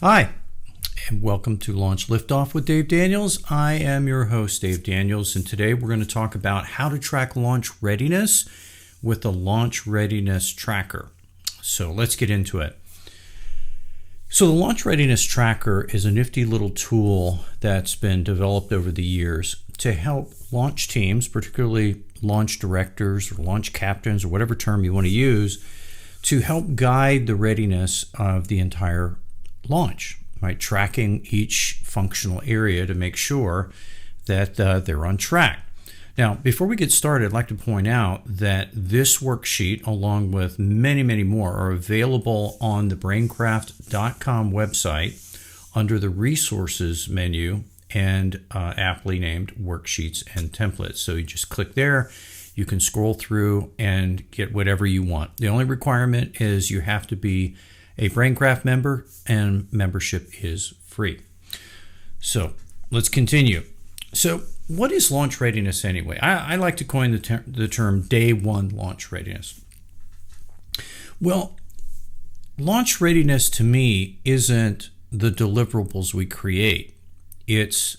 Hi, and welcome to Launch Liftoff with Dave Daniels. I am your host, Dave Daniels, and today we're going to talk about how to track launch readiness with the Launch Readiness Tracker. So let's get into it. So the Launch Readiness Tracker is a nifty little tool that's been developed over the years to help launch teams, particularly launch directors or launch captains or whatever term you want to use, to help guide the readiness of the entire launch, right? Tracking each functional area to make sure that they're on track. Now, before we get started, I'd like to point out that this worksheet, along with many, many more, are available on the BrainKraft.com website under the Resources menu and aptly named Worksheets and Templates. So you just click there. You can scroll through and get whatever you want. The only requirement is you have to be a BrainKraft member, and membership is free. So let's continue. So what is launch readiness anyway? I like to coin the term day one launch readiness. Well, launch readiness to me isn't the deliverables we create. It's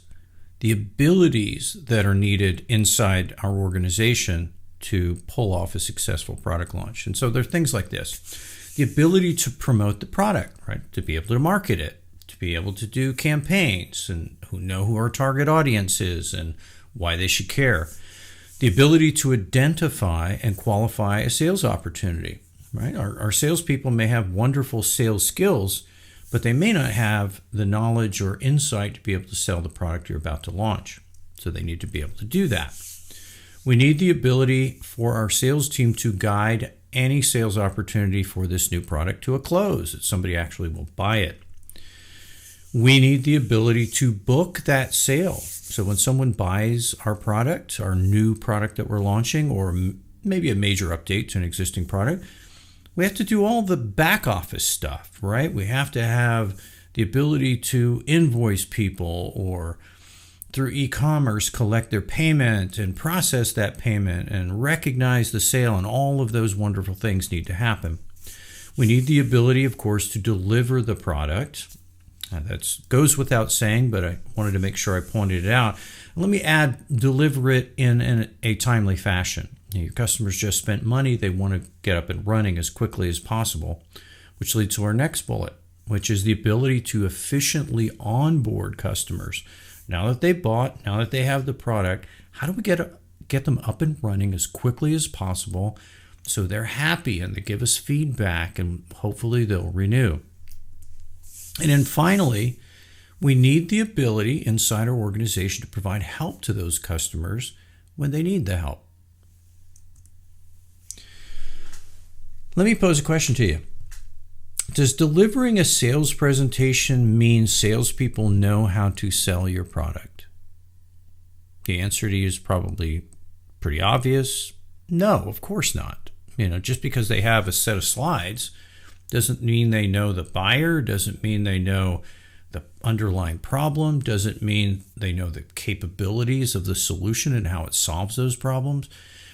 the abilities that are needed inside our organization to pull off a successful product launch. And so there are things like this. The ability to promote the product, right? To be able to market it, to be able to do campaigns and who our target audience is and why they should care. The ability to identify and qualify a sales opportunity, right? Our salespeople may have wonderful sales skills, but they may not have the knowledge or insight to be able to sell the product you're about to launch. So they need to be able to do that. We need the ability for our sales team to guide any sales opportunity for this new product to a close, that somebody actually will buy it. We need the ability to book that sale. So when someone buys our product, our new product that we're launching, or maybe a major update to an existing product, we have to do all the back office stuff, right? We have to have the ability to invoice people or through e-commerce collect their payment and process that payment and recognize the sale, and all of those wonderful things need to happen. We need the ability, of course, to deliver the product. That goes without saying, but I wanted to make sure I pointed it out. Let me add, deliver it in a timely fashion. Your customers just spent money. They want to get up and running as quickly as possible, which leads to our next bullet, which is the ability to efficiently onboard customers. Now that they bought, now that they have the product, how do we get them up and running as quickly as possible so they're happy and they give us feedback and hopefully they'll renew? And then finally, we need the ability inside our organization to provide help to those customers when they need the help. Let me pose a question to you. Does delivering a sales presentation mean salespeople know how to sell your product? The answer to you is probably pretty obvious. No, of course not. Just because they have a set of slides doesn't mean they know the buyer, doesn't mean they know the underlying problem, doesn't mean they know the capabilities of the solution and how it solves those problems,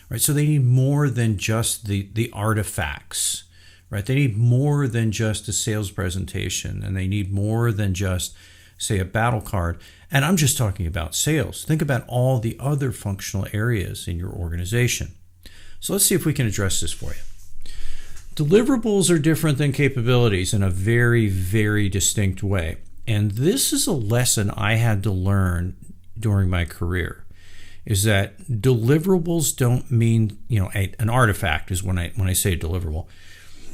right? So they need more than just the artifacts. Right? They need more than just a sales presentation, and they need more than just, say, a battle card. And I'm just talking about sales. Think about all the other functional areas in your organization. So let's see if we can address this for you. Deliverables are different than capabilities in a very, very distinct way. And this is a lesson I had to learn during my career, is that deliverables don't mean, an artifact is when I say deliverable,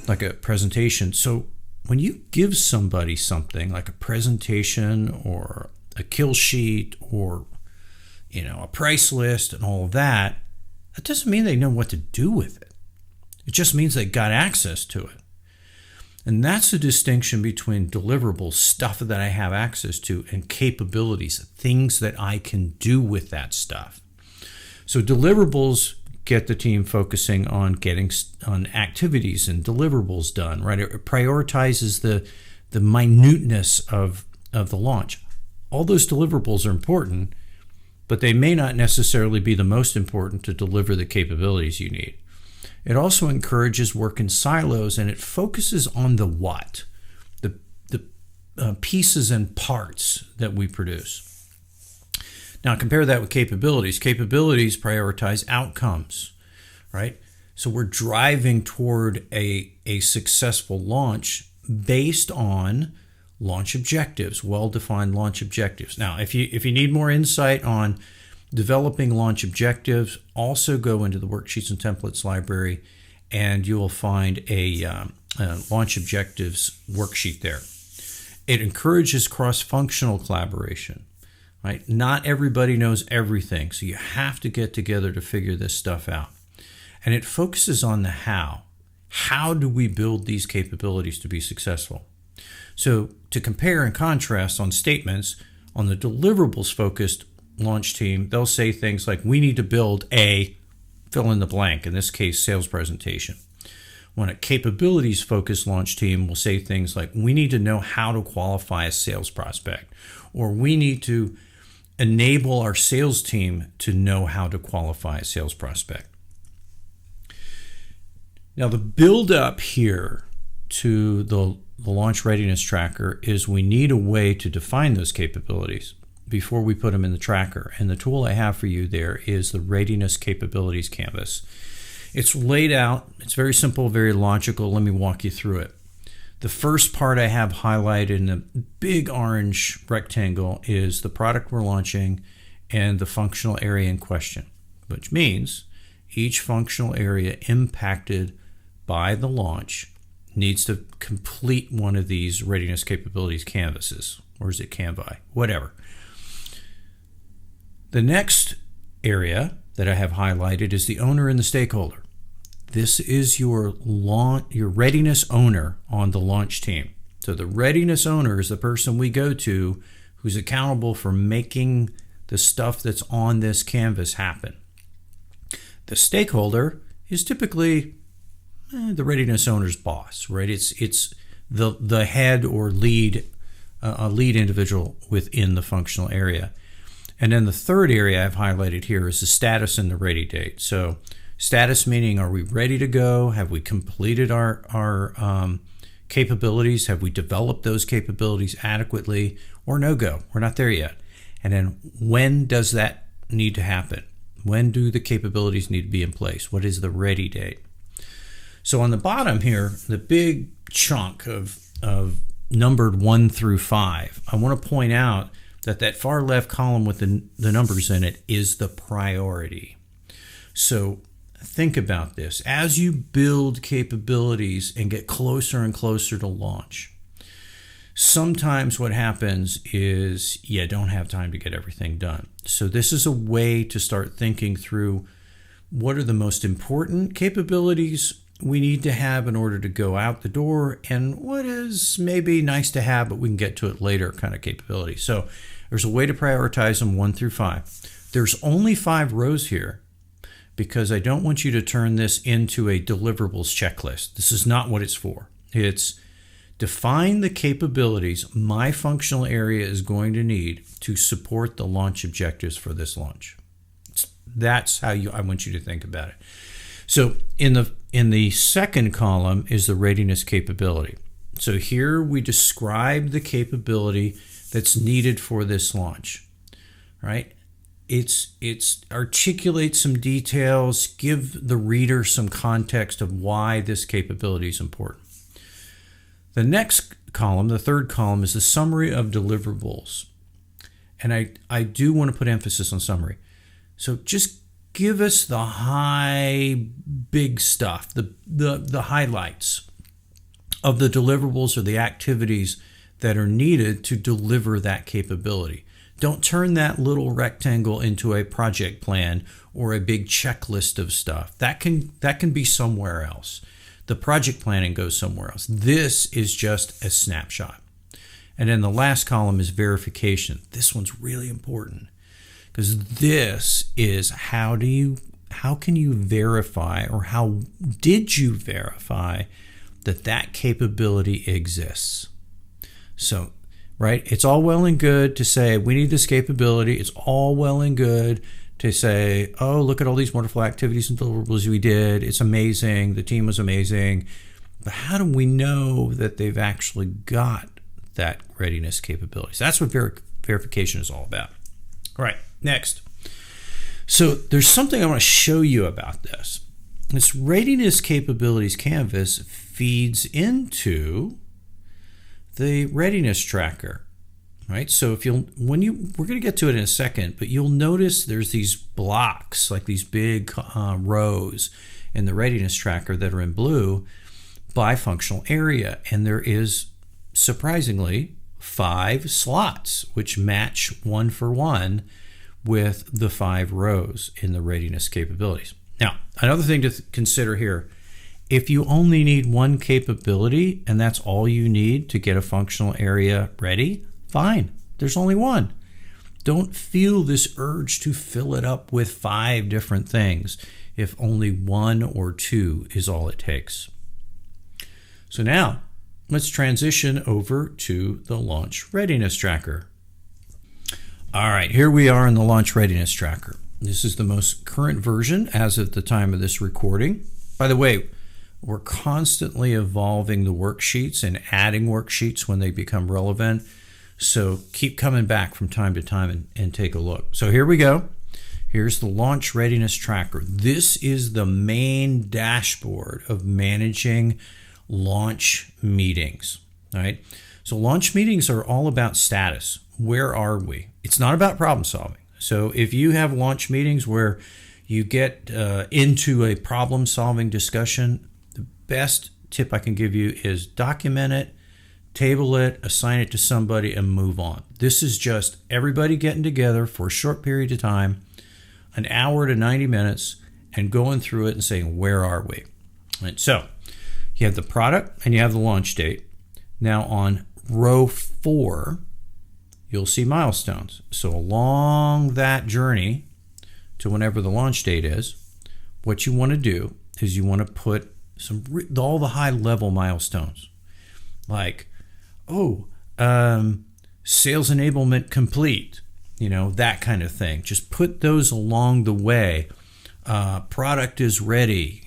like a presentation. So when you give somebody something like a presentation or a kill sheet or a price list and all of that, that doesn't mean they know what to do with it. It just means they got access to it. And that's the distinction between deliverables, stuff that I have access to, and capabilities, things that I can do with that stuff. So deliverables get the team focusing on getting on activities and deliverables done, right? It prioritizes the minuteness of the launch. All those deliverables are important, but they may not necessarily be the most important to deliver the capabilities you need. It also encourages work in silos, and it focuses on the what, the pieces and parts that we produce. Now compare that with capabilities. Capabilities prioritize outcomes, right? So we're driving toward a successful launch based on launch objectives, well-defined launch objectives. Now, if you need more insight on developing launch objectives, also go into the Worksheets and Templates library, and you will find a launch objectives worksheet there. It encourages cross-functional collaboration, right? Not everybody knows everything, so you have to get together to figure this stuff out. And it focuses on the how. How do we build these capabilities to be successful? So to compare and contrast on statements, on the deliverables-focused launch team, they'll say things like, we need to build a fill in the blank, in this case, sales presentation. When a capabilities-focused launch team will say things like, we need to know how to qualify a sales prospect, or we need to enable our sales team to know how to qualify a sales prospect. Now, the build-up here to the Launch Readiness Tracker is we need a way to define those capabilities before we put them in the tracker. And the tool I have for you there is the Readiness Capabilities Canvas. It's laid out. It's very simple, very logical. Let me walk you through it. The first part I have highlighted in a big orange rectangle is the product we're launching and the functional area in question, which means each functional area impacted by the launch needs to complete one of these readiness capabilities canvases, or is it Canvi? Whatever. The next area that I have highlighted is the owner and the stakeholder. This is your readiness owner on the launch team. So the readiness owner is the person we go to who's accountable for making the stuff that's on this canvas happen. The stakeholder is typically the readiness owner's boss, right? It's the head or lead, a lead individual within the functional area. And then the third area I've highlighted here is the status and the ready date. So status meaning, are we ready to go? Have we completed our capabilities? Have we developed those capabilities adequately? Or no go, we're not there yet. And then when does that need to happen? When do the capabilities need to be in place? What is the ready date? So on the bottom here, the big chunk of numbered 1 through 5, I want to point out that far left column with the numbers in it is the priority. So think about this. As you build capabilities and get closer and closer to launch, sometimes what happens is you don't have time to get everything done. So this is a way to start thinking through what are the most important capabilities we need to have in order to go out the door, and what is maybe nice to have, but we can get to it later kind of capability. So there's a way to prioritize them 1 through 5. There's only 5 rows here because I don't want you to turn this into a deliverables checklist. This is not what it's for. It's define the capabilities my functional area is going to need to support the launch objectives for this launch. That's how I want you to think about it. So in the second column is the readiness capability. So here we describe the capability that's needed for this launch, right? It's articulate some details, give the reader some context of why this capability is important. The next column, the third column, is the summary of deliverables. And I do want to put emphasis on summary. So just give us the big stuff, the highlights of the deliverables or the activities that are needed to deliver that capability. Don't turn that little rectangle into a project plan or a big checklist of stuff. That can be somewhere else. The project planning goes somewhere else. This is just a snapshot. And then the last column is verification. This one's really important, because this is how can you verify, or how did you verify that capability exists? So, right, it's all well and good to say we need this capability. It's all well and good to say, oh, look at all these wonderful activities and deliverables we did. It's amazing. The team was amazing. But how do we know that they've actually got that readiness capabilities. That's what verification is all about. All right, next. So there's something I want to show you about this. This readiness capabilities canvas feeds into the readiness tracker, right? So we're going to get to it in a second, but you'll notice there's these blocks, like these big rows in the readiness tracker that are in blue by functional area. And there is, surprisingly, 5 slots, which match 1 for 1 with the 5 rows in the readiness capabilities. Now, another thing to consider here, if you only need one capability and that's all you need to get a functional area ready, fine, there's only one. Don't feel this urge to fill it up with 5 different things if only 1 or 2 is all it takes. So now, let's transition over to the Launch Readiness Tracker. All right, here we are in the Launch Readiness Tracker. This is the most current version as of the time of this recording. By the way, we're constantly evolving the worksheets and adding worksheets when they become relevant. So keep coming back from time to time and take a look. So here we go. Here's the Launch Readiness Tracker. This is the main dashboard of managing launch meetings. All right. So launch meetings are all about status. Where are we? It's not about problem solving. So if you have launch meetings where you get into a problem solving discussion, the best tip I can give you is document it, table it, assign it to somebody, and move on. This is just everybody getting together for a short period of time, an hour to 90 minutes, and going through it and saying, where are we? Right, so you have the product and you have the launch date. Now on row 4, you'll see milestones. So along that journey to whenever the launch date is, what you want to do is you want to put all the high level milestones, like, sales enablement complete, that kind of thing. Just put those along the way. Product is ready,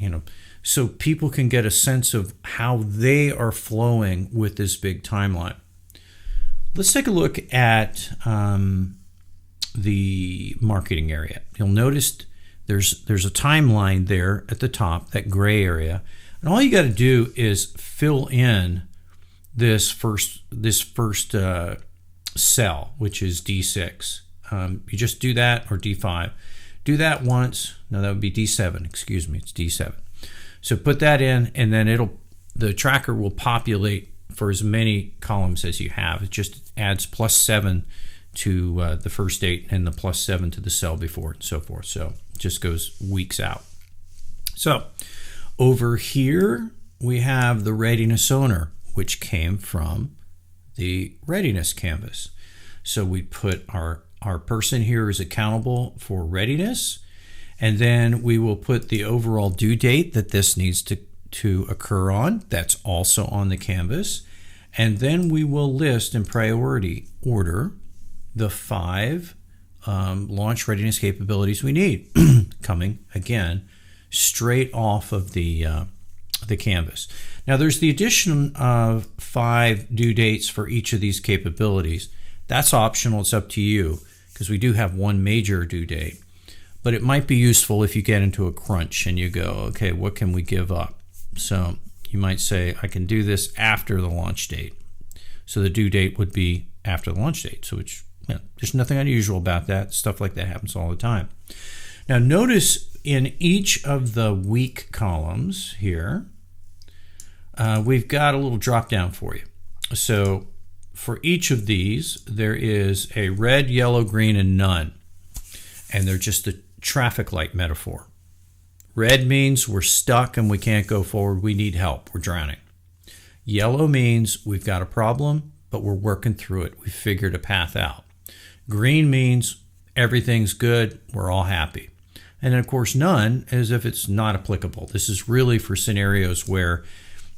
so people can get a sense of how they are flowing with this big timeline. Let's take a look at the marketing area. You'll notice there's a timeline there at the top, that gray area, and all you got to do is fill in this first cell, which is D6. You just do that, or D5. Do that once. No, that would be D7. Excuse me, it's D7. So put that in, and then the tracker will populate for as many columns as you have. It just adds +7 to the first date and the +7 to the cell before, and so forth. So it just goes weeks out. So over here we have the readiness owner, which came from the readiness canvas. So we put our person here is accountable for readiness, and then we will put the overall due date that this needs to occur on. That's also on the canvas. And then we will list in priority order the 5 launch readiness capabilities we need, coming again straight off of the canvas. Now there's the addition of 5 due dates for each of these capabilities. That's optional. It's up to you, because we do have one major due date. But it might be useful if you get into a crunch and you go, okay, what can we give up? So you might say, I can do this after the launch date. So the due date would be after the launch date. So there's nothing unusual about that. Stuff like that happens all the time. Now notice in each of the week columns here, we've got a little drop down for you. So for each of these, there is a red, yellow, green, and none. And they're just a traffic light metaphor. Red means we're stuck and we can't go forward. We need help. We're drowning. Yellow means we've got a problem, but we're working through it. We've figured a path out. Green means everything's good. We're all happy. And then, of course, none as if it's not applicable. This is really for scenarios where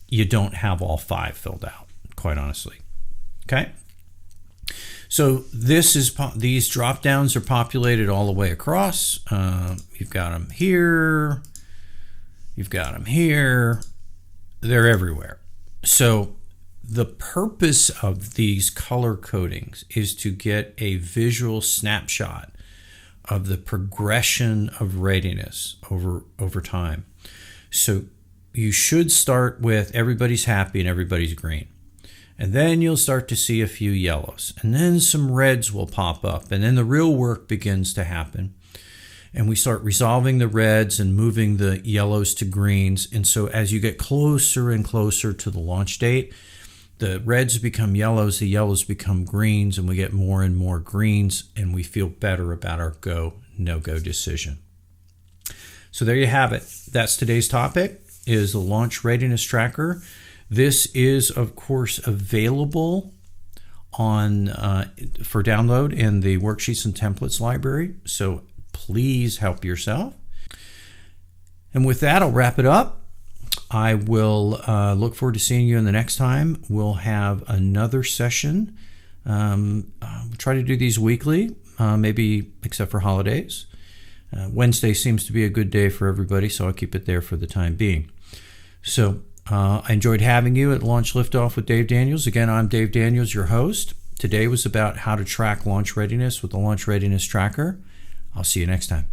you don't have all 5 filled out, quite honestly. Okay? So these drop downs are populated all the way across. You've got them here. You've got them here. They're everywhere. So the purpose of these color codings is to get a visual snapshot of the progression of readiness over time. So you should start with everybody's happy and everybody's green. And then you'll start to see a few yellows. And then some reds will pop up. And then the real work begins to happen. And we start resolving the reds and moving the yellows to greens. And so as you get closer and closer to the launch date, the reds become yellows, the yellows become greens, and we get more and more greens, and we feel better about our go, no-go decision. So there you have it. That's today's topic, is the Launch Readiness Tracker. This is, of course, available on for download in the Worksheets and Templates library, so please help yourself. And with that, I'll wrap it up. I will look forward to seeing you in the next time. We'll have another session. We'll try to do these weekly, maybe except for holidays. Wednesday seems to be a good day for everybody, so I'll keep it there for the time being. So I enjoyed having you at Launch Liftoff with Dave Daniels. Again, I'm Dave Daniels, your host. Today was about how to track launch readiness with the Launch Readiness Tracker. I'll see you next time.